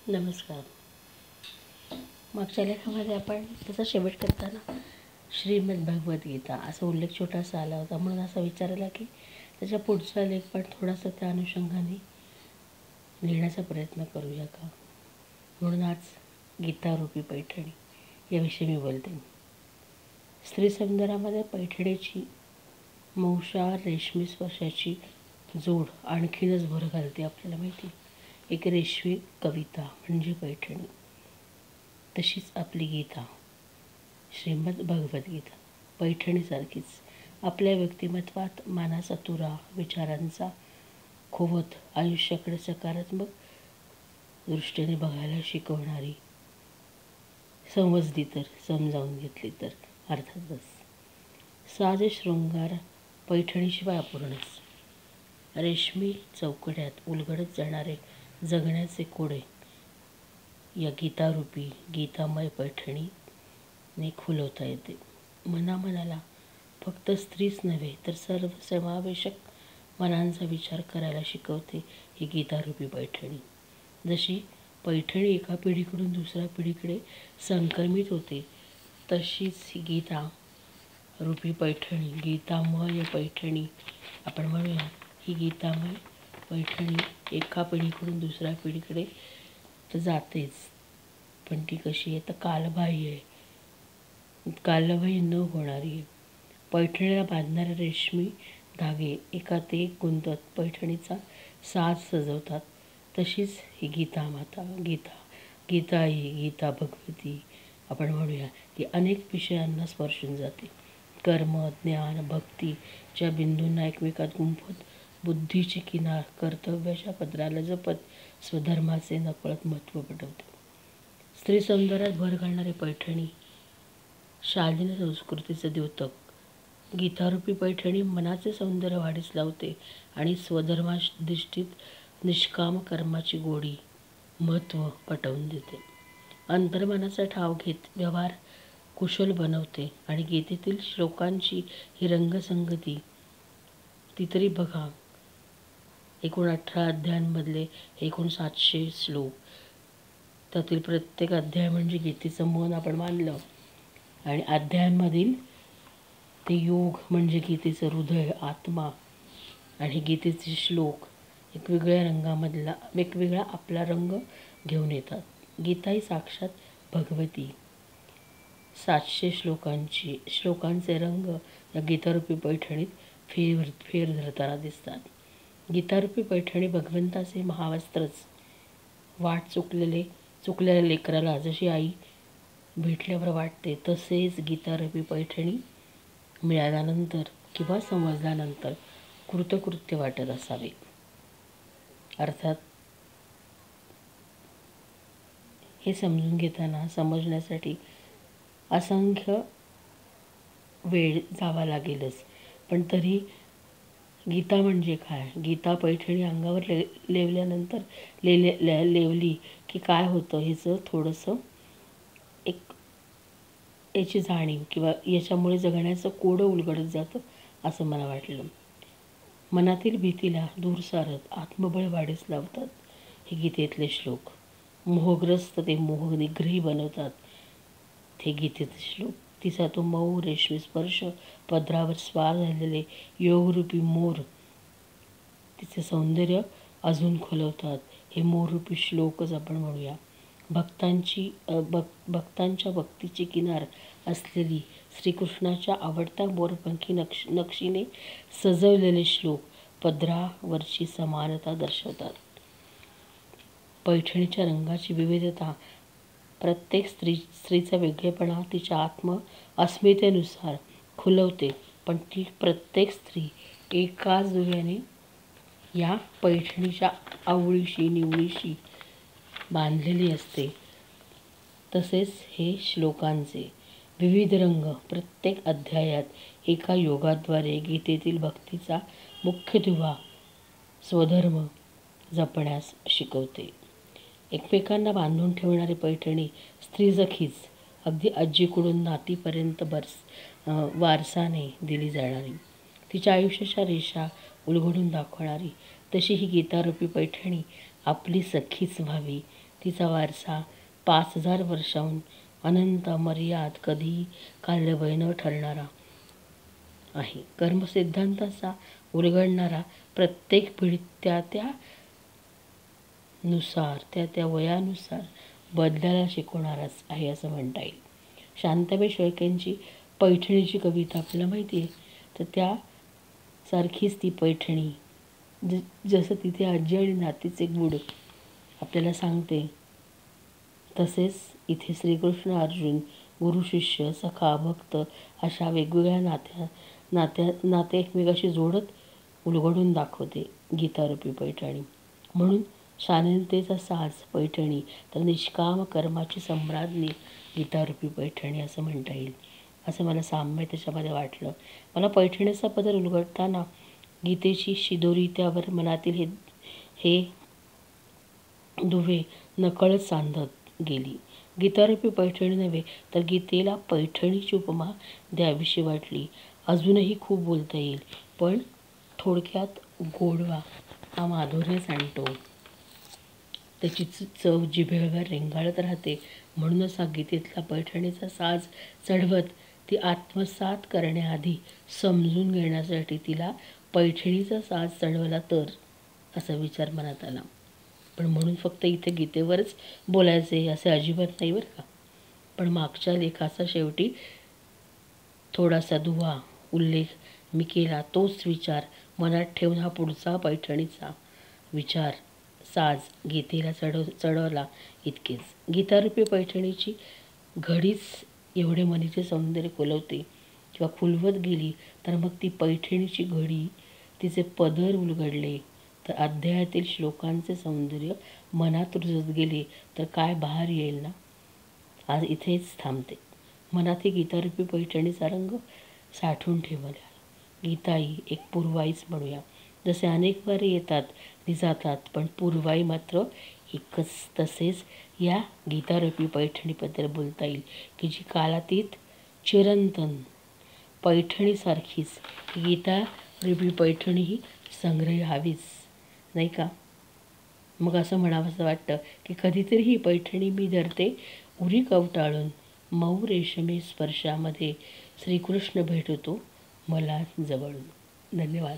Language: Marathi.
नमस्कार. मागच्या लेखामध्ये आपण त्याचा शेवट करताना श्रीमद भगवद्गीता असा उल्लेख छोटासा आला होता, म्हणून असा विचार आला की त्याच्या पुढचा लेख पण थोडासा त्या अनुषंगाने लिहिण्याचा प्रयत्न करूया का. म्हणून आज गीतारूपी पैठणी याविषयी मी बोलते. स्त्री सौंदर्यामध्ये पैठणीची मौशार रेशमी स्पर्शाची जोड आणखीनच भर घालते. आपल्याला माहिती, एक रेशमी कविता म्हणजे पैठणी. तशीच आपली गीता, श्रीमद भगवद्गीता पैठणीसारखीच आपल्या व्यक्तिमत्वात मानाचा तुरा, विचारांचा खोवत, आयुष्याकडे सकारात्मक दृष्टीने बघायला शिकवणारी, समजली तर, समजावून घेतली तर अर्थातच. साज शृंगार पैठणीशिवाय अपूर्णच. रेशमी चौकड्यात उलगडत जाणारे जगण्याचे कोडे या गीतारूपी गीतामय पैठणीने खुलवता येते. मनाला फक्त स्त्रीच नव्हे तर सर्व समावेशक मनांचा विचार करायला शिकवते ही गीतारूपी पैठणी. जशी पैठणी एका पिढीकडून दुसऱ्या पिढीकडे संक्रमित होते, तशीच ही गीता रूपी पैठणी, गीतामय पैठणी आपण म्हणूया, ही गीतामय पैठणी एका पिढीकडून दुसऱ्या पिढीकडे तर जातेच, पण ती कशी आहे तर कालबाह्य आहे, कालबाह्य न होणारी आहे. पैठणीला बांधणारे रेशमी धागे एकात एक गुंतत पैठणीचा साज सजवतात. तशीच ही गीता माता, गीता ही गीता भगवती आपण म्हणूया, ती अनेक विषयांना स्पर्शून जाते. कर्म, ज्ञान, भक्तीच्या बिंदूंना एकमेकात गुंफत, बुद्धीची किनार कर्तव्याच्या पदराला जपत स्वधर्माचे नकळत महत्त्व पटवते. स्त्री सौंदर्यात भर घालणारी पैठणी, शालीन संस्कृतीचं द्योतक. गीतारूपी पैठणी मनाचे सौंदर्य वाढीस लावते आणि स्वधर्माधिष्ठित निष्काम कर्माची गोडी, महत्त्व पटवून देते. अंतर्मनाचा ठाव घेत व्यवहार कुशल बनवते आणि गीतेतील श्लोकांची ही रंगसंगती, ती तरी बघा. एकूण 18 अध्यायांमधले एकूण 700 श्लोक, त्यातील प्रत्येक अध्याय म्हणजे गीतेचं मन आपण मानलं, आणि अध्यायांमधील ते योग म्हणजे गीतेचं हृदय, आत्मा, आणि गीतेचे श्लोक एक वेगळ्या रंगामधला, वेगवेगळा आपला रंग घेऊन येतात. गीता ही साक्षात भगवती. 700 श्लोकांचे रंग या गीतारूपी पैठणीत फेर धरताना दिसतात. गीतारूपी पैठणी भगवंताचे महावस्त्रच. वाट चुकलेल्या लेकराला जशी आई भेटल्यावर वाटते, तसेच गीतारूपी पैठणी मिळाल्यानंतर किंवा समजल्यानंतर कृतकृत्य वाटत असावे. अर्थात हे समजून घेताना, समजण्यासाठी असंख्य वेळ जावा लागेलच, पण तरी गीता म्हणजे काय, गीता पैठणी अंगावर लेवल्यानंतर लेवली की काय होतं ह्याचं थोडंसं एक याची जाणीव किंवा याच्यामुळे जगण्याचं कोडं उलगडत जातं असं मला वाटलं. मनातील भीतीला दूर सारत आत्मबळ वाढीस लावतात हे गीतेतले श्लोक. मोहग्रस्त ते मोहनिग्रही बनवतात ते गीतेतले श्लोक. तिचा तो मऊ रेशमी स्पर्श, पदरावर स्वार झालेले योगरूपी मोर तिचे सौंदर्य अजून खुलवतात. हे मोररूपी श्लोकच आपण म्हणूया. भक्तांच्या भक्तीची किनार असलेली श्रीकृष्णाच्या आवडत्या मोरपंखी नक्षीने सजवलेले श्लोक पदरावरची समानता दर्शवतात. पैठणीच्या रंगाची विविधता, प्रत्येक स्त्रीचा वेगळेपणा तिच्या अस्मितेनुसार खुलवते, पण ती प्रत्येक स्त्री एकाच दुव्याने या पैठणीच्या आवळीशी निवळीशी बांधलेली असते. तसेच हे श्लोकांचे विविध रंग प्रत्येक अध्यायात एका योगाद्वारे गीतेतील भक्तीचा मुख्य दुवा, स्वधर्म जपण्यास शिकवते. एकमेकांना बांधून ठेवणारी पैठणी स्त्रीसखीच, अगदी आजीकडून नातीपर्यंत वारसाने दिली जाणारी, तिच्या आयुष्याच्या रेषा उलगडून दाखवणारी, तशी ही गीतारूपी पैठणी आपली सखीच व्हावी, तिचा वारसा 5000 वर्षाहून अनंत मर्याद कधीही कालबाह्य न ठरणारा आहे. कर्मसिद्धांताचा उलगडणारा प्रत्येक पिढीत त्या वयानुसार बदलायला शिकवणाराच आहे असं म्हणता येईल. शांताबाई शेळकेंची पैठणीची कविता आपल्याला माहिती आहे. तर त्यासारखीच ती पैठणी जसं तिथे आजी आणि नातीचे गुड आपल्याला सांगते, तसेच इथे श्रीकृष्ण अर्जुन, गुरु शिष्य, सखा, भक्त अशा वेगवेगळ्या नाते एकमेकाशी जोडत उलगडून दाखवते गीतारूपी पैठणी. म्हणून शालीनतेचा साज पैठणी, तर निष्काम कर्माची सम्राज्ञी गीतारूपी पैठणी असं म्हणता येईल. असं मला साम्य त्याच्यामध्ये वाटलं. मला पैठणीचा पदर उलगडताना गीतेची शिदोरी त्यावर मनातील हे दुवे नकळत सांधत गेली. गीतारूपी पैठणी नव्हे तर गीतेला पैठणीची उपमा द्यावीशी वाटली. अजूनही खूप बोलता येईल, पण थोडक्यात गोडवा हा माधुर्यच आणतो. त्याची चव जिभेवर रेंगाळत राहते. म्हणूनच हा गीतेतला पैठणीचा साज चढवत ती आत्मसात करण्याआधी समजून घेण्यासाठी तिला पैठणीचा साज चढवला तर असा विचार मनात आला. पण म्हणून फक्त इथे गीतेवरच बोलायचे असे अजिबात नाही बरं का. पण मागच्या लेखाचा शेवटी थोडासा दुवा उल्लेख मी केला, तोच विचार मनात ठेवून हा पुढचा पैठणीचा विचार साज गीतेला चढवला इतकेच. गीतारूपी पैठणीची घडीच एवढे मनीचे सौंदर्य खुलवते किंवा खुलवत गेली, तर मग ती पैठणीची घडी, तिचे पदर उलगडले तर अध्यायातील श्लोकांचे सौंदर्य मनात रुजत गेले तर काय बहार येईल ना. आज इथेच थांबते. मनात ही गीतारूपी पैठणीचा रंग साठवून ठेवला. गीताई एक पूर्वाईच म्हणूया. जसे अनेक वारे येतात आणि जातात, पण पूर्वाई मात्र एकच. तसेच या गीतारूपी पैठणीबद्दल बोलता येईल की जी कालातीत चिरंतन पैठणीसारखीच गीतारूपी पैठणी ही संग्रही हवीच, नाही का. मग असं म्हणावंसं वाटतं की कधीतरी ही पैठणी मी धरते उरी कवटाळून, मऊ रेशमी स्पर्शामध्ये श्रीकृष्ण भेटतो मला जवळून. धन्यवाद.